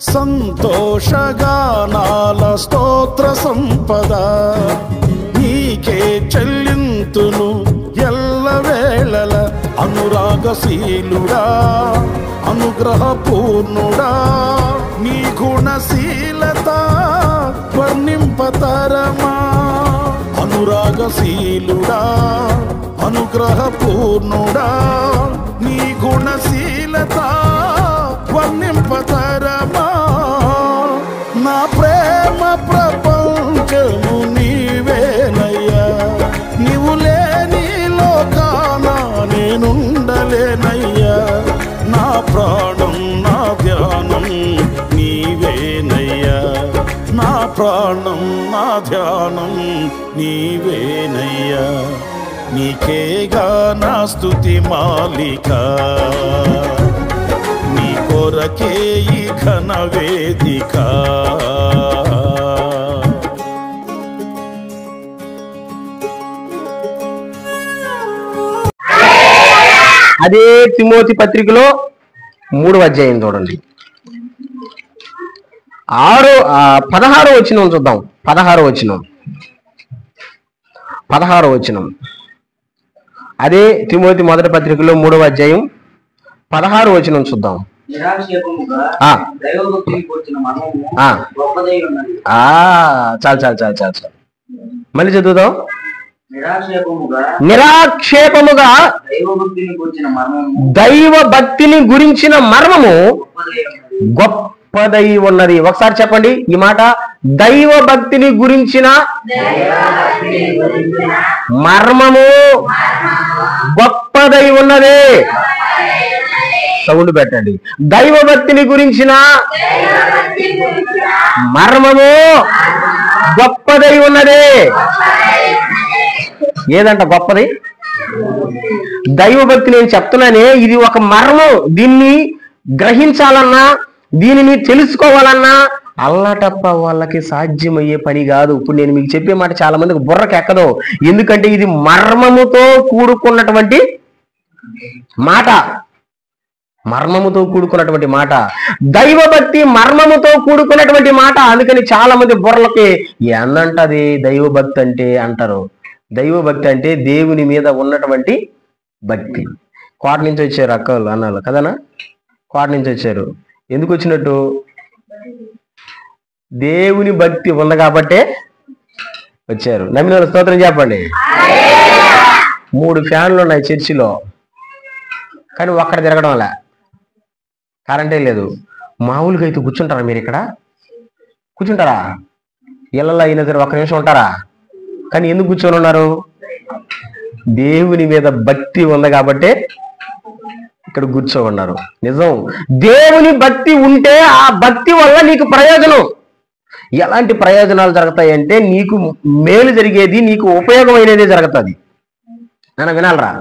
సంతోషగానాల స్తోత్ర సంపద నీకే చెల్లింతును ఎల్లవేళల. అనురాగశీలుడా అనుగ్రహపూర్ణుడా నీ గుణశీలత వర్ణింపతరమా. అనురాగశీలుడా అనుగ్రహపూర్ణుడా నీ గుణశీలత వర్ణింపతరమా. నా ప్రేమ ప్రపంచము నీవేనయ్యా, నీవు లేని లోకాన నేనుండలేనయ్యా. నా ప్రాణం నా ధ్యానం నీవేనయ్యా, నా ప్రాణం నా ధ్యానం నీవేనయ్యా. నీకేగా నా స్తుతి మాలిక, నీ కొరకే ఈ ఘన వేదిక. అదే తిమోతి పత్రికలో 3వ అధ్యాయం చూడండి, 16వ వచనం చూద్దాం. 16వ వచనం అదే తిమోతి మొదటి పత్రికలో 3వ అధ్యాయం 16వ వచనం చూద్దాం. చాలు మళ్ళీ చదువుదాం. నిరాక్షేపముగా దైవ భక్తిని గురించిన మర్మము గొప్పదై ఉన్నది. ఒకసారి చెప్పండి ఈ మాట, దైవ భక్తిని గురించిన మర్మము గొప్పదై ఉన్నది. సౌండ్ పెట్టండి. దైవ భక్తిని గురించిన మర్మము గొప్పదై ఉన్నది. ఏదంట గొప్పది? దైవ భక్తి. నేను చెప్తున్నానే, ఇది ఒక మర్మం. దీన్ని గ్రహించాలన్నా, దీనిని తెలుసుకోవాలన్నా అల్లటప్ప వాళ్ళకి సాధ్యమయ్యే పని కాదు. ఇప్పుడు నేను మీకు చెప్పే మాట చాలా మందికి బుర్రకి ఎక్కదు. ఎందుకంటే ఇది మర్మముతో కూడుకున్నటువంటి మాట. మర్మముతో కూడుకున్నటువంటి మాట. దైవ భక్తి మర్మముతో కూడుకున్నటువంటి మాట. అందుకని చాలా మంది బుర్రలకి ఏందంటది దైవ భక్తి అంటే అంటారు. దైవ భక్తి అంటే దేవుని మీద ఉన్నటువంటి భక్తి. కోట నుంచి వచ్చారు అక్కలు అన్నాళ్ళు కదనా, కోట నుంచి వచ్చారు. ఎందుకు వచ్చినట్టు? దేవుని భక్తి ఉంది కాబట్టే వచ్చారు. నమ్మిన వాళ్ళు స్తోత్రం చెప్పండి. 3 ఫ్యాన్లు ఉన్నాయి చర్చిలో, కానీ ఒక్కడ తిరగడం అలా, కరెంటే లేదు. మామూలుగా అయితే కూర్చుంటారా మీరు? ఇక్కడ కూర్చుంటారా? ఇళ్ళల్లో అయినా సరే 1 నిమిషం ఉంటారా? కానీ ఎందుకు కూర్చొని ఉన్నారు? దేవుని మీద భక్తి ఉంది కాబట్టే ఇక్కడ కూర్చోమన్నారు. నిజం, దేవుని భక్తి ఉంటే ఆ భక్తి వల్ల నీకు ప్రయోజనం. ఎలాంటి ప్రయోజనాలు జరుగుతాయి అంటే, నీకు మేలు జరిగేది, నీకు ఉపయోగమైనదే జరుగుతుంది. నన్ను వినాలరా.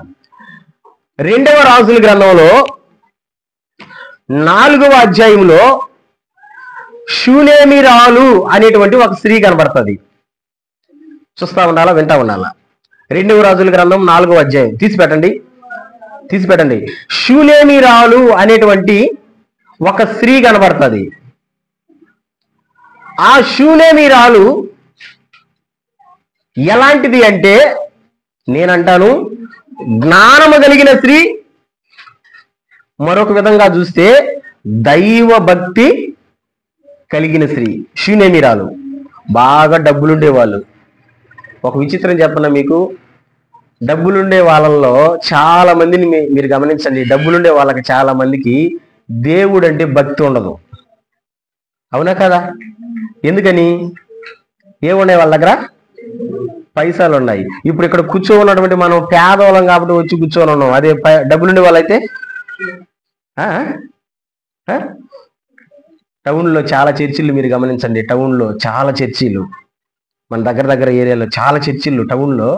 2వ రాజుల గ్రంథంలో 4వ అధ్యాయంలో షూనేమిరాలు అనేటువంటి ఒక స్త్రీ కనబడుతుంది. చూస్తా ఉండాలా, వింటా ఉండాలా. 2వ రాజుల గ్రంథం 4వ అధ్యాయం తీసిపెట్టండి. షూనేమిరాలు అనేటువంటి ఒక స్త్రీ కనబడుతుంది. ఆ షూనేమిరాలు ఎలాంటిది అంటే, నేనంటాను జ్ఞానము కలిగిన స్త్రీ. మరొక విధంగా చూస్తే దైవ భక్తి కలిగిన స్త్రీ షూనేమిరాలు. బాగా డబ్బులుండేవాళ్ళు. ఒక విచిత్రం చెప్పనా మీకు, డబ్బులుండే వాళ్ళల్లో చాలా మందిని మీరు గమనించండి. డబ్బులుండే వాళ్ళకి చాలా మందికి దేవుడు అంటే భక్తి ఉండదు. అవునా కదా? ఎందుకని? ఏమున్నాయి వాళ్ళ దగ్గర? పైసలు ఉన్నాయి. ఇప్పుడు ఇక్కడ కూర్చొని ఉన్నటువంటి మనం పేదవాళ్ళం కాబట్టి వచ్చి కూర్చొని ఉన్నాం. అదే డబ్బులుండే వాళ్ళైతే టౌన్లో చాలా చర్చిలు మీరు గమనించండి. టౌన్లో చాలా చర్చిలు, మన దగ్గర ఏరియాలో చాలా చర్చిలు టౌన్లో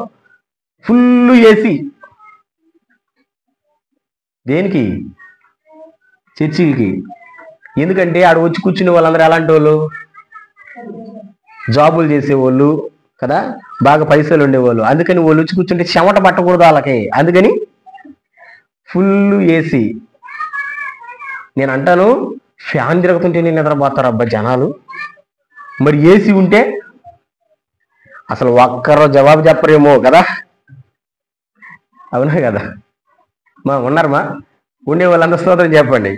ఫుల్ ఏసీ. దేనికి? చర్చిలకి. ఎందుకంటే ఆడ వచ్చి కూర్చునే వాళ్ళందరూ ఎలాంటి వాళ్ళు? జాబులు చేసేవాళ్ళు కదా, బాగా పైసలు ఉండేవాళ్ళు. అందుకని వాళ్ళు వచ్చి కూర్చుంటే చెమట పట్టకూడదు వాళ్ళకి. అందుకని ఫుల్ ఏసీ. నేను అంటాను ఫ్యాన్ తిరుగుతుంటేనే నిద్రపోతారు అబ్బా జనాలు. మరి ఏసీ ఉంటే అసలు ఒక్కరో జవాబు చెప్పరేమో కదా. అవునా కదా? మా ఉన్నారమ్మా? ఉండే వాళ్ళందరూ స్తోత్రం చెప్పండి.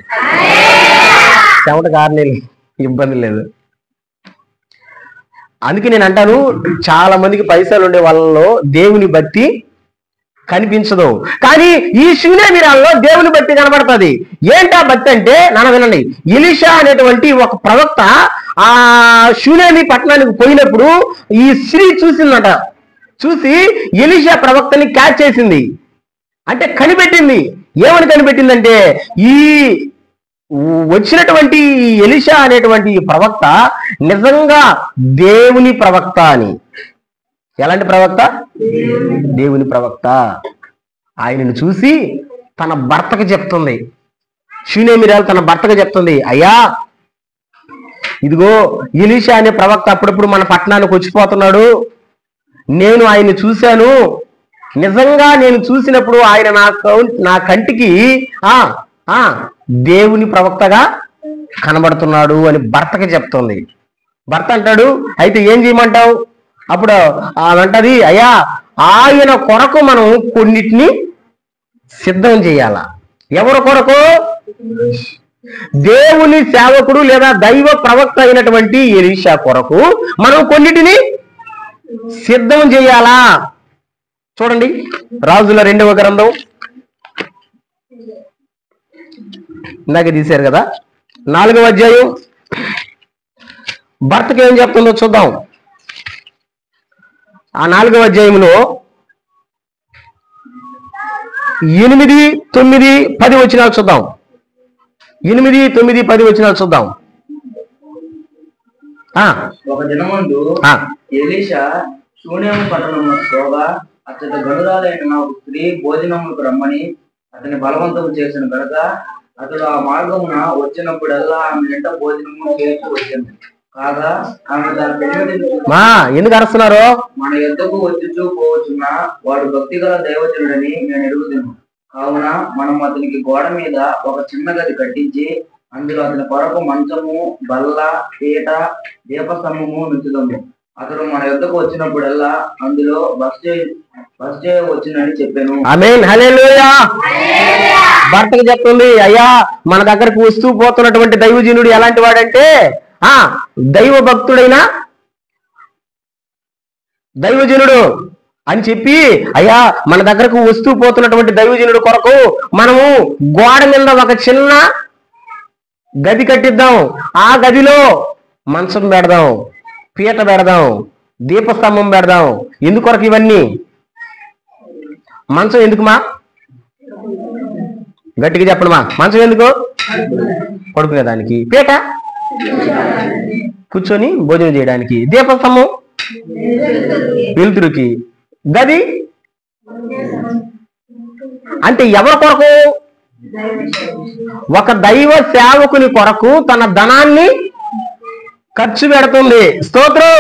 చెమట కారణం ఇబ్బంది లేదు. అందుకే నేను అంటాను, చాలా మందికి పైసలు ఉండే వాళ్ళలో దేవుని భక్తి కనిపించదు, కానీ ఈ శూనేమిరాల్లో దేవుని భక్తి కనబడుతుంది. ఏంటా భక్తి అంటే నాన్న వినండి. ఎలీషా అనేటువంటి ఒక ప్రవక్త ఆ శూనేమి పట్టణానికి పోయినప్పుడు ఈ స్త్రీ చూసిందట. చూసి ఎలీషా ప్రవక్తని క్యాచ్ చేసింది, అంటే కనిపెట్టింది. ఏమని కనిపెట్టిందంటే ఈ వచ్చినటువంటి ఎలీషా అనేటువంటి ప్రవక్త నిజంగా దేవుని ప్రవక్త అని. ఎలాంటి ప్రవక్త? దేవుని ప్రవక్త. ఆయనను చూసి తన భర్తకు చెప్తుంది, శూనేమిరాలు తన భర్తకు చెప్తుంది, అయ్యా ఇదిగో ఎలీషా అనే ప్రవక్త అప్పుడప్పుడు మన పట్టణానికి వచ్చిపోతున్నాడు, నేను ఆయన్ని చూశాను, నిజంగా నేను చూసినప్పుడు ఆయన నా కంటికి దేవుని ప్రవక్తగా కనబడుతున్నాడు అని భర్తకి చెప్తుంది. భర్త అంటాడు, అయితే ఏం చేయమంటావు? అప్పుడు అంటది, అయ్యా ఆయన కొరకు మనం కొన్నిటిని సిద్ధం చేయాల. ఎవరి కొరకు? దేవుని సేవకుడు లేదా దైవ ప్రవక్త అయినటువంటి ఎలీషా కొరకు మనం కొన్నిటిని సిద్ధం చేయాలా. చూడండి, రాజుల 2వ గ్రంథం ఇందాక తీశారు కదా, 4వ అధ్యాయం. భర్తకి ఏం చెప్తుందో చూద్దాం. ఆ 4వ అధ్యాయంలో 8, 9, 10 వచనాలు చూద్దాం. 8, 9, 10 వచనాలు చూద్దాం. ఒక దినమందు ఎలీషా శూనేము పట్టణంలో పోగా అతడు గనురాలైన ఒక స్త్రీ భోజనములకు రమ్మని అతని బలవంతం చేసిన కనుక అతడు ఆ మార్గమున వచ్చినప్పుడల్లా ఆమె వెంట భోజనము చేస్తూ వచ్చింది. కాగా ఆమె తన పెళ్లి ఎందుకు అరుస్తున్నారు? మన యుద్ధకు వచ్చుచూ పోవచ్చున్న వాడు భక్తిగల దైవజనుడని నేను ఎరుగుతున్నాను. కావున మనం అతనికి గోడ మీద ఒక చిన్న గది కట్టించి అందులో అతని కొరకు మంచము, బల్ల, పీట, దీపస్తంభము నుంచుదాము. అతడు మన యుద్ధకు వచ్చినప్పుడల్లా అందులో బస వచ్చిందని చెప్పాను. ఆమేన్, హల్లెలూయా. భర్తకు చెప్తుంది, అయ్యా మన దగ్గరకు వస్తూ పోతున్నటువంటి దైవజనుడు ఎలాంటి వాడంటే దైవ భక్తుడైన దైవజనుడు అని చెప్పి, అయ్యా మన దగ్గరకు వస్తూ పోతున్నటువంటి దైవజనుడు కొరకు మనము గోడ మీద ఒక చిన్న గది కట్టిద్దాం. ఆ గదిలో మంచం పెడదాం, పీట పెడదాం, దీపస్తంభం పెడదాం. ఎందుకొరకు ఇవన్నీ? మంచం ఎందుకుమా? గట్టిగా చెప్పడమా. మంచం ఎందుకు? పడుకునేదానికి. పీట కూర్చొని భోజనం చేయడానికి. దీపస్తంభం వెలుతురుకి. గది అంటే ఎవరి కొరకు? ఒక దైవ సేవకుని కొరకు తన ధనాన్ని ఖర్చు పెడుతుంది. స్తోత్రం.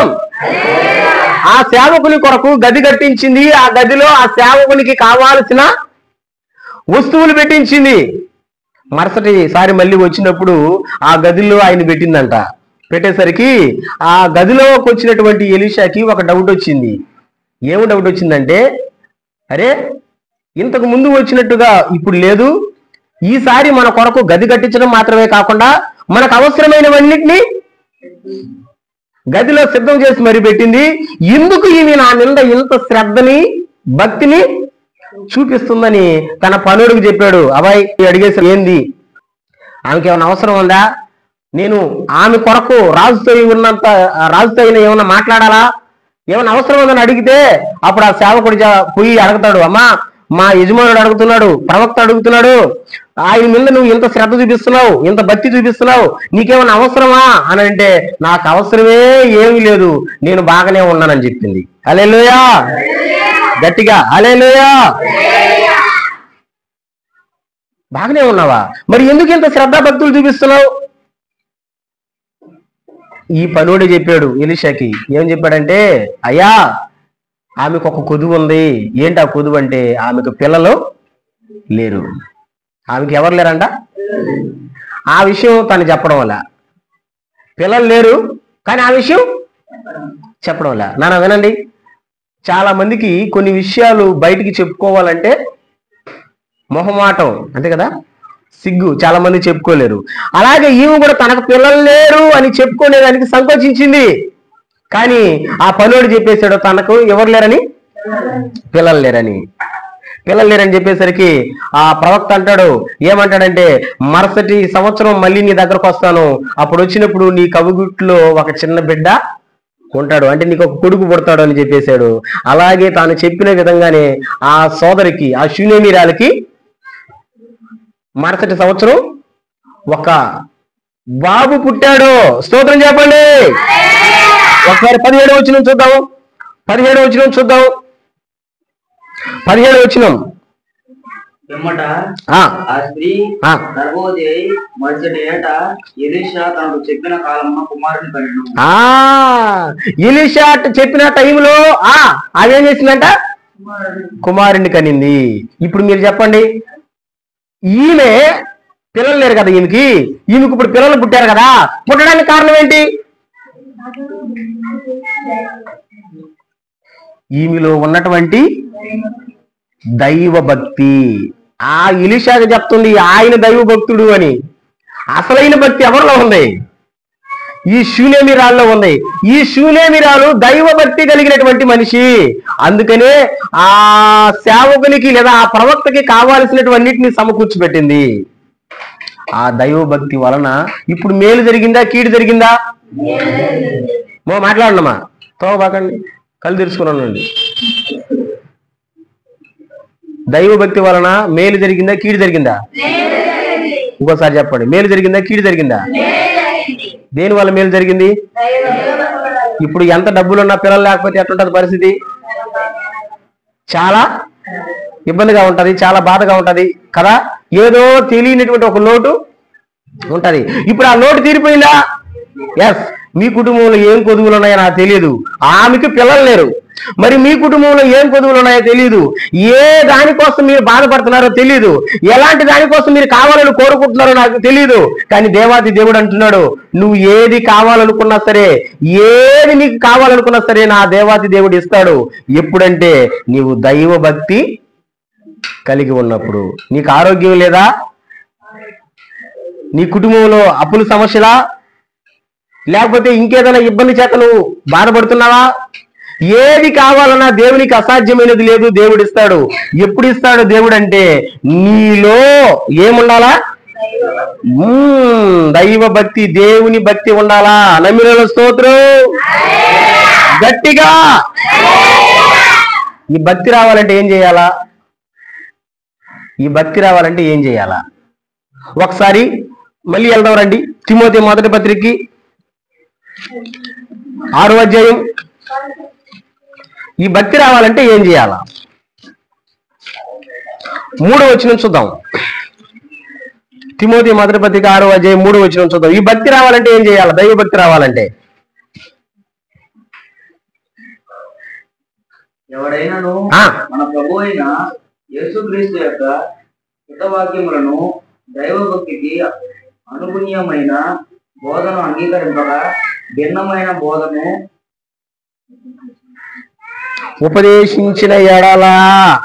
ఆ సేవకుని కొరకు గది కట్టించింది. ఆ గదిలో ఆ సేవకునికి కావాల్సిన వస్తువులు పెట్టించింది. మరుసటిసారి మళ్ళీ వచ్చినప్పుడు ఆ గదిలో ఆయన పెట్టిందంట. పెట్టేసరికి ఆ గదిలోకి వచ్చినటువంటి ఎలీషాకి ఒక డౌట్ వచ్చింది. ఏమి డౌట్ వచ్చిందంటే, అరే ఇంతకు ముందు వచ్చినట్టుగా ఇప్పుడు లేదు, ఈసారి మన కొరకు గది కట్టించడం మాత్రమే కాకుండా మనకు అవసరమైనవన్నిటినీ గదిలో సిద్ధం చేసి మరి పెట్టింది. ఎందుకు ఈమె నా నింద ఇంత శ్రద్ధని భక్తిని చూపిస్తుందని తన పనుడికి చెప్పాడు. అబ్బాయి అడిగేసి, ఏంది ఆమెకి ఏమైనా అవసరం ఉందా? నేను ఆమె కొరకు రాజుతో అయినా ఏమన్నా మాట్లాడాలా? ఏమైనా అవసరం ఉందని అడిగితే అప్పుడు ఆ సేవకుడు పోయి అడుగుతాడు, అమ్మా మా యజమానుడు అడుగుతున్నాడు, ప్రవక్త అడుగుతున్నాడు, ఆయన మీద నువ్వు ఇంత శ్రద్ధ చూపిస్తున్నావు, ఇంత భక్తి చూపిస్తున్నావు, నీకేమైనా అవసరమా అని అంటే, నాకు అవసరమే ఏమీ లేదు, నేను బాగానే ఉన్నానని చెప్పింది. హల్లెలూయా. గట్టిగా హల్లెలూయా. బాగానే ఉన్నావా? మరి ఎందుకు ఇంత శ్రద్ధ భక్తులు చూపిస్తున్నావు? ఈ పనుడే చెప్పాడు ఎలీషాకి. ఏం చెప్పాడంటే, అయ్యా ఆమెకు ఒక కొదువు ఉంది. ఏంటి ఆ కొదువు అంటే, ఆమెకు పిల్లలు లేరు. ఆమెకి ఎవరు లేరంట? ఆ విషయం తను చెప్పడం వల్ల. పిల్లలు లేరు కానీ ఆ విషయం చెప్పడం వల్ల. నాన్న వినండి, చాలా మందికి కొన్ని విషయాలు బయటికి చెప్పుకోవాలంటే మొహమాటం, అంతే కదా, సిగ్గు, చాలా మంది చెప్పుకోలేరు. అలాగే ఈమె కూడా తనకు పిల్లలు లేరు అని చెప్పుకునేదానికి సంకోచించింది. కానీ ఆ పనుడు చెప్పేశాడు తనకు ఎవరు లేరని, పిల్లలు లేరని. పిల్లలు లేరని చెప్పేసరికి ఆ ప్రవక్త అంటాడు, ఏమంటాడంటే, మరుసటి సంవత్సరం మళ్ళీ నీ దగ్గరకు వస్తాను, అప్పుడు వచ్చినప్పుడు నీ కవుగుట్లో ఒక చిన్న బిడ్డ ఉంటాడు, అంటే నీకు ఒక కొడుకు పుడతాడు అని చెప్పేశాడు. అలాగే తాను చెప్పిన విధంగానే ఆ సోదరికి, ఆ షూనేమీరాలకి మరుసటి సంవత్సరం ఒక బాబు పుట్టాడు. స్తోత్రం చెప్పండి. ఒకసారి 17వ వచనం చూద్దాం. 17వ వచనం చూద్దాం. 17వ వచనం. పిమ్మట ఆ స్త్రీ గర్భవతి అయి మరుసటి ఏట ఎలీషా తనకు చెప్పిన కాలంలో కుమారుని కనెను. ఎలీషా చెప్పిన టైంలో అదేం చేసిందంట, కుమారుని కనింది. ఇప్పుడు మీరు చెప్పండి, ఈమె పిల్లలు లేరు కదా ఈమెకి ఇప్పుడు పిల్లలు పుట్టారు కదా, పుట్టడానికి కారణం ఏంటి? ఈమెలో ఉన్నటువంటి దైవ భక్తి. ఆ ఎలీషాకి చెప్తుంది ఆయన దైవ భక్తుడు అని. అసలైన భక్తి ఎవరిలో ఉంది? ఈ షూనేమీరాల్లో ఉంది. ఈ షూనేమీరాలు దైవ భక్తి కలిగినటువంటి మనిషి. అందుకనే ఆ సేవకునికి లేదా ఆ ప్రవక్తకి కావాల్సినటువన్నిటిని సమకూర్చిపెట్టింది. ఆ దైవ భక్తి వలన ఇప్పుడు మేలు జరిగిందా, కీడు జరిగిందా? మాట్లాడమ్మా, తోబాకండి, కళ్ళు తెరుచుకున్నానండి. దైవ భక్తి వలన మేలు జరిగిందా, కీడు జరిగిందా? ఇంకోసారి చెప్పండి, మేలు జరిగిందా, కీడు జరిగిందా? దేని వల్ల మేలు జరిగింది? ఇప్పుడు ఎంత డబ్బులున్నా పిల్లలు లేకపోతే ఎట్లుంటది పరిస్థితి? చాలా ఇబ్బందిగా ఉంటది, చాలా బాధగా ఉంటది కదా. ఏదో తెలియనటువంటి ఒక లోటు ఉంటది. ఇప్పుడు ఆ లోటు తీరిపోయిందా? ఎస్. మీ కుటుంబంలో ఏం కొదువులు ఉన్నాయో నాకు తెలియదు, ఆమెకి పిల్లలు లేరు. మరి మీ కుటుంబంలో ఏం కొదువులు ఉన్నాయో తెలియదు, ఏ దానికోసం మీరు బాధపడుతున్నారో తెలియదు, ఎలాంటి దానికోసం మీరు కావాలని కోరుకుంటున్నారో నాకు తెలియదు. కానీ దేవాది దేవుడు అంటున్నాడు, నువ్వు ఏది కావాలనుకున్నా సరే, ఏది నీకు కావాలనుకున్నా సరే నా దేవాది దేవుడు ఇస్తాడు. ఎప్పుడంటే నీవు దైవ భక్తి కలిగి ఉన్నప్పుడు. నీకు ఆరోగ్యం లేదా? నీ కుటుంబంలో అప్పుల సమస్యలా? లేకపోతే ఇంకేదైనా ఇబ్బంది చేత నువ్వు బాధపడుతున్నావా? ఏది కావాలన్నా దేవునికి అసాధ్యమైనది లేదు, దేవుడు ఇస్తాడు. ఎప్పుడు ఇస్తాడు దేవుడు అంటే నీలో ఏముండాలా? దైవ భక్తి, దేవుని భక్తి ఉండాలా. నమ్మిన స్తోత్రం గట్టిగా. ఈ భక్తి రావాలంటే ఏం చేయాలా? ఈ భక్తి రావాలంటే ఏం చేయాలా? ఒకసారి మళ్ళీ వెళ్దాం రండి. తిమోతి మొదటి పత్రికకి 6వ అధ్యాయం. ఈ భక్తి రావాలంటే ఏం చేయాలా? 3వ వచనం చూద్దాం. తిమోతి మొదటి పత్రిక 6వ అధ్యాయం 3వ వచనం చూద్దాం. ఈ భక్తి రావాలంటే ఏం చేయాలా? దైవ భక్తి రావాలంటే ఎవడైనాను మన ప్రభు అయిన యేసుక్రీస్తు యొక్క హితవాక్యములను దైవ భక్తికి అనుగుణ్యమైన బోధను అంగీకరింపక భిన్నమైన బోధను ఉపదేశించిన ఎడల,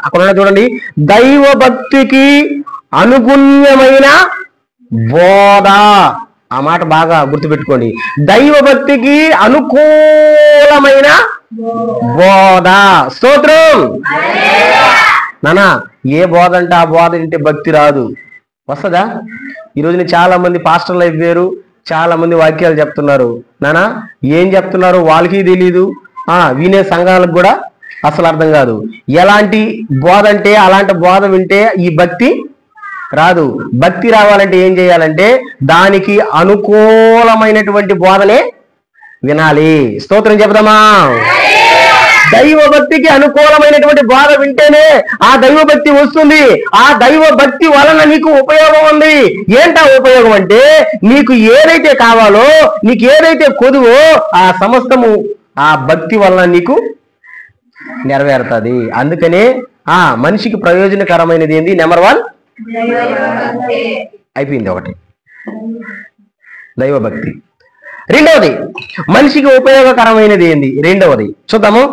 అక్కడ చూడండి, దైవ భక్తికి అనుగుణ్యమైన బోధ. ఆ మాట బాగా గుర్తుపెట్టుకోండి. దైవ భక్తికి అనుకూలమైన బోధ. స్తోత్రం నానా. ఏ బోధ అంటే ఆ బోధ అంటే భక్తి రాదు. వస్తుందా? ఈరోజున చాలా మంది పాస్టర్లు అయిపోయారు, చాలా మంది వాక్యాలు చెప్తున్నారు. నానా ఏం చెప్తున్నారు వాళ్ళకి తెలీదు, వినే సంఘాలకు కూడా అసలు అర్థం కాదు. ఎలాంటి బోధ అంటే అలాంటి బోధ వింటే ఈ భక్తి రాదు. భక్తి రావాలంటే ఏం చేయాలంటే దానికి అనుకూలమైనటువంటి బోధనే వినాలి. స్తోత్రం చెప్దామా? దైవ భక్తికి అనుకూలమైనటువంటి బోధ వింటేనే ఆ దైవ భక్తి వస్తుంది. ఆ దైవ భక్తి వలన నీకు ఉపయోగం ఉంది. ఏంటా ఉపయోగం అంటే నీకు ఏదైతే కావాలో, నీకు ఏదైతే కొదువో ఆ సమస్తము ఆ భక్తి వలన నీకు నెరవేరుతుంది. అందుకనే మనిషికి ప్రయోజనకరమైనది ఏంది? నెంబర్ 1 అయిపోయింది. ఒకటి దైవభక్తి. రెండవది మనిషికి ఉపయోగకరమైనది ఏంది? రెండవది చూద్దాము.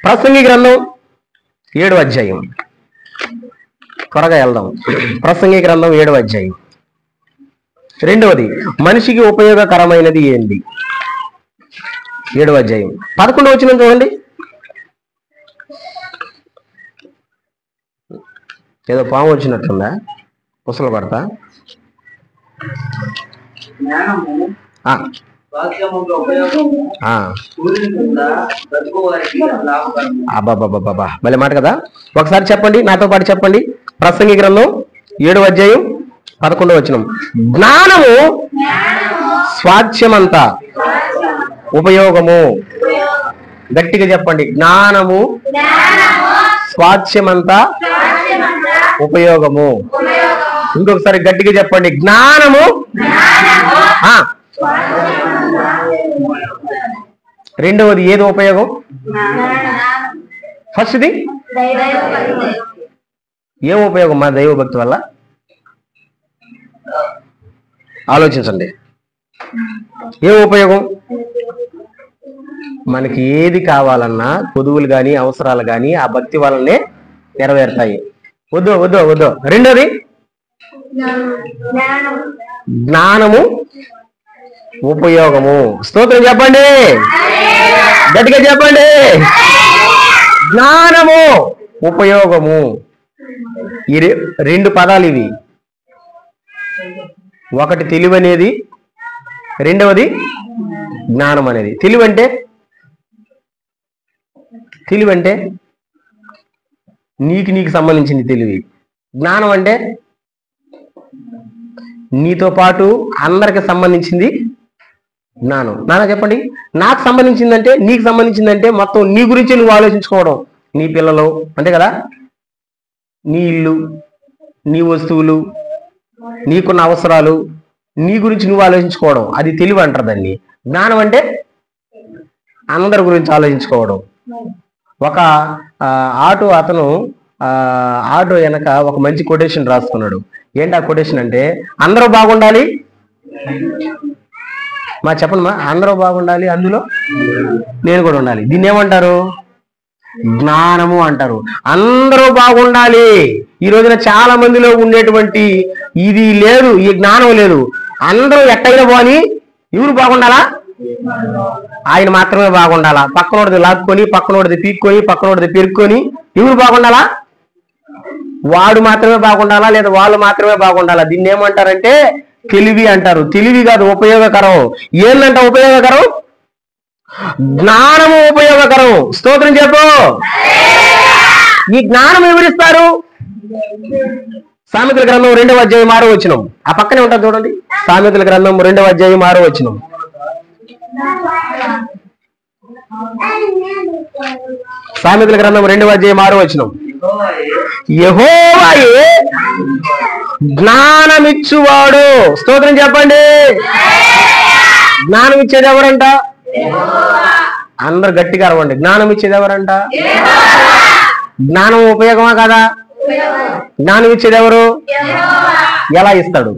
ప్రసంగి గ్రంథం 7వ అధ్యాయం. త్వరగా వెళ్దాం. ప్రసంగి గ్రంథం 7వ అధ్యాయం. రెండవది మనిషికి ఉపయోగకరమైనది ఏంది? 7వ అధ్యాయం 11వ వచనం చూడండి. ఏదో పాము వచ్చినట్టుందా? ముసలు పడతా. జ్ఞానము వాక్యములో ఉపయోగము పూర్ణంగా బ్రతుకువారికి లాభకరము. అబ్బాబాబాబా, భలే మాట కదా. ఒకసారి చెప్పండి, నాతో పాటు చెప్పండి. ప్రసంగి గ్రంథం 7వ అధ్యాయం 11వ వచనం. జ్ఞానము స్వాస్థ్యమంతా ఉపయోగము. గట్టిగా చెప్పండి. జ్ఞానము స్వాస్థ్యమంతా ఉపయోగము. ఇంకొకసారి గట్టిగా చెప్పండి. జ్ఞానము. రెండవది ఏది ఉపయోగం? ఫస్ట్ది ఏం ఉపయోగం మా దైవభక్తి వల్ల? ఆలోచించండి. ఏం ఉపయోగం? మనకి ఏది కావాలన్నా పొదువులు కానీ అవసరాలు కానీ ఆ భక్తి వల్లనే నెరవేరుతాయి. వద్దు వద్దు వద్దు. రెండోది జ్ఞానము ఉపయోగము. స్తోత్రం చెప్పండి, గట్టిగా చెప్పండి. జ్ఞానము ఉపయోగము. ఈ రెండు పదాలు ఇవి. ఒకటి తెలివి అనేది, రెండవది జ్ఞానం అనేది. తెలివి అంటే నీకు సంబంధించింది తెలివి. జ్ఞానం అంటే నీతో పాటు అందరికి సంబంధించింది జ్ఞానం. నాన్న చెప్పండి. నాకు సంబంధించిందంటే, నీకు సంబంధించిందంటే మొత్తం నీ గురించి నువ్వు ఆలోచించుకోవడం. నీ పిల్లలు అంతే కదా, నీ ఇల్లు, నీ వస్తువులు, నీకున్న అవసరాలు, నీ గురించి నువ్వు ఆలోచించుకోవడం. అది తెలివి అంటారు దాన్ని. జ్ఞానం అంటే అందరి గురించి ఆలోచించుకోవడం. ఒక ఆటో అతను ఆటో వెనక ఒక మంచి కొటేషన్ రాసుకున్నాడు. ఏంటి ఆ కొటేషన్ అంటే, అందరూ బాగుండాలి. మా చెప్పండి మా, అందరూ బాగుండాలి, అందులో నేను కూడా ఉండాలి. దీన్ని ఏమంటారు? జ్ఞానము అంటారు. అందరూ బాగుండాలి. ఈ రోజున చాలా మందిలో ఉండేటువంటి ఇది లేదు, ఈ జ్ఞానం లేదు. అందరూ ఎట్టయినా పోని, ఎవరు బాగుండాలా? ఆయన మాత్రమే బాగుండాలా. పక్కనోడిది లాక్కొని, పక్కనోడిది పీక్కొని, పక్కనోడిది పెరుక్కొని, ఎవరు బాగుండాలా? వాడు మాత్రమే బాగుండాలా, లేదా వాళ్ళు మాత్రమే బాగుండాలా. దీన్ని ఏమంటారంటే తెలివి అంటారు. తెలివి కాదు, ఉపయోగకరం. ఏందంట ఉపయోగకరం? జ్ఞానము ఉపయోగకరం. స్తోత్రం చెప్పు. ఈ జ్ఞానం ఎవరిస్తారు? సామెతల గ్రంథం 2వ అధ్యాయం 6వ వచనం. ఆ పక్కనే ఉంటుంది చూడండి. సామెతల గ్రంథం 2వ అధ్యాయం 6వ వచనం. సామెతల గ్రంథం 2వ అధ్యాయం 6వ వచనం. యెహోవాయే జ్ఞానమిచ్చువాడు. స్తోత్రం చెప్పండి. జ్ఞానం ఇచ్చేది ఎవరంట? అందరు గట్టిగా అరవండి. జ్ఞానం ఇచ్చేది ఎవరంట? జ్ఞానం ఉపయోగమా కదా? జ్ఞానం ఇచ్చేది ఎవరు? ఎలా ఇస్తాడు?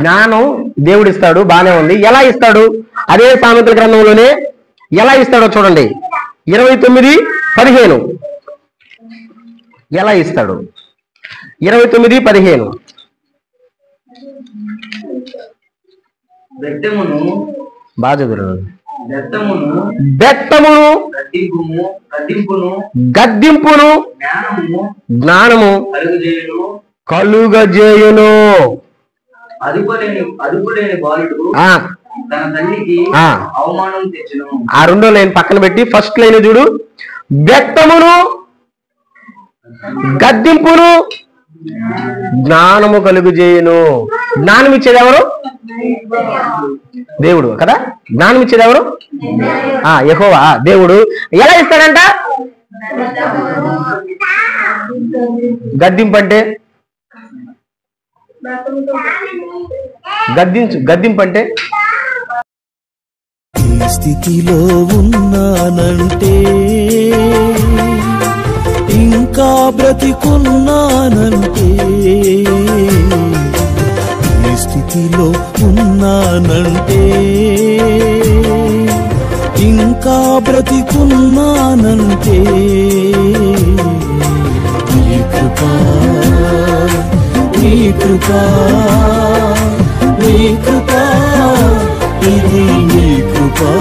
జ్ఞానం దేవుడు ఇస్తాడు, బానే ఉంది. ఎలా ఇస్తాడు? అదే సామెతల గ్రంథంలోనే ఎలా ఇస్తాడో చూడండి. 29:15 ఎలా ఇస్తాడు? 29:15 బాగా చదువు. బెత్తమును గద్దింపును జ్ఞానము కలుగజేయును. అదుపులేని బాలుడు తన తల్లికి అవమానం తెచ్చును. ఆ రెండో లైన్ పక్కన పెట్టి ఫస్ట్ లైన్ చూడు. బెత్తమును గద్దింపును జ్ఞానము కలుగజేయును. జ్ఞానం ఇచ్చేది ఎవరు? దేవుడు కదా. జ్ఞానం ఇచ్చేది ఎవరు? యెహోవా దేవుడు. ఎలా ఇస్తాడంట? గద్దింపు అంటే గద్దింపు అంటే ఈ స్థితిలో ఉన్నానంటే ఇంకా బ్రతికున్నానంటే, ఈ స్థితిలో ఉన్నానంటే, ఇంకా బ్రతికున్నానంటే నీ కృపా, నీ కృపా, నీ కృపా, ఇది నీ కృపా.